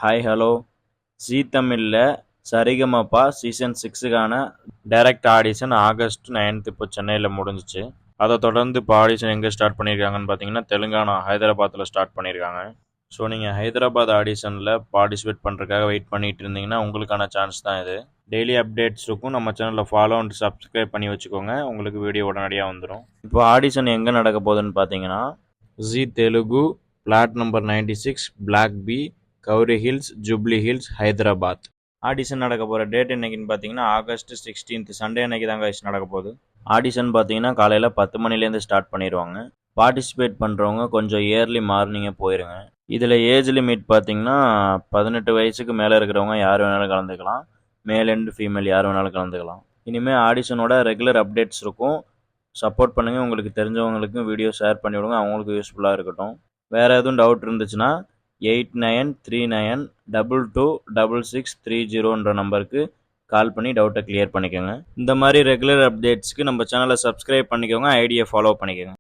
Hi hello Zee தமிழில் Sarigamapa season 6க்கான direct audition August 9 இப்போ சென்னையில் முடிஞ்சிச்சு. அதை தொடர்ந்து இப்போ ஆடிஷன் எங்கே ஸ்டார்ட் பண்ணியிருக்காங்கன்னு பார்த்தீங்கன்னா தெலுங்கானா ஹைதராபாத்தில் ஸ்டார்ட் பண்ணியிருக்காங்க. ஸோ நீங்கள் ஹைதராபாத் ஆடிஷனில் பார்ட்டிசிபேட் பண்ணுறதுக்காக வெயிட் பண்ணிட்டு இருந்தீங்கன்னா உங்களுக்கான சான்ஸ் தான் இது. டெய்லி அப்டேட்ஸ் இருக்கும். நம்ம சேனலில் ஃபாலோ அண்ட் சப்ஸ்கிரைப் பண்ணி வச்சுக்கோங்க, உங்களுக்கு வீடியோ உடனடியாக வந்துடும். இப்போ ஆடிஷன் எங்கே நடக்க போகுதுன்னு பார்த்தீங்கன்னா Zee Telugu plot number 96 block B Gowri Hills Jubilee Hills Hyderabad. Audition நடக்க போகிற டேட் என்னைக்குன்னு பார்த்தீங்கன்னா ஆகஸ்ட் 16 சண்டே அன்னைக்கு தாங்க நடக்க போகுது. ஆடிஷன் பார்த்தீங்கன்னா காலையில் 10 மணிலேருந்து ஸ்டார்ட் பண்ணிடுவாங்க. பார்ட்டிசிபேட் பண்ணுறவங்க கொஞ்சம் இயர்லி மார்னிங்கே போயிருங்க. இதில் ஏஜ் லிமிட் பார்த்தீங்கன்னா 18 வயசுக்கு மேலே இருக்கிறவங்க யார் வேணாலும் கலந்துக்கலாம். மேல் அண்ட் ஃபீமேல் யார் வேணாலும் கலந்துக்கலாம். இனிமேல் ஆடிஷனோட ரெகுலர் அப்டேட்ஸ் இருக்கும். சப்போர்ட் பண்ணுங்கள். உங்களுக்கு தெரிஞ்சவங்களுக்கும் வீடியோ ஷேர் பண்ணிவிடுங்க, அவங்களுக்கு யூஸ்ஃபுல்லாக இருக்கட்டும். வேறு எதுவும் டவுட் இருந்துச்சுன்னா 8939226630 நம்பருக்கு கால் பண்ணி டவுட்டை கிளியர் பண்ணிக்கோங்க. இந்த மாதிரி ரெகுலர் அப்டேட்ஸ்க்கு நம்ம சேனலை சப்ஸ்கிரைப் பண்ணிக்கோங்க, ஐடியை ஃபாலோ பண்ணிக்கோங்க.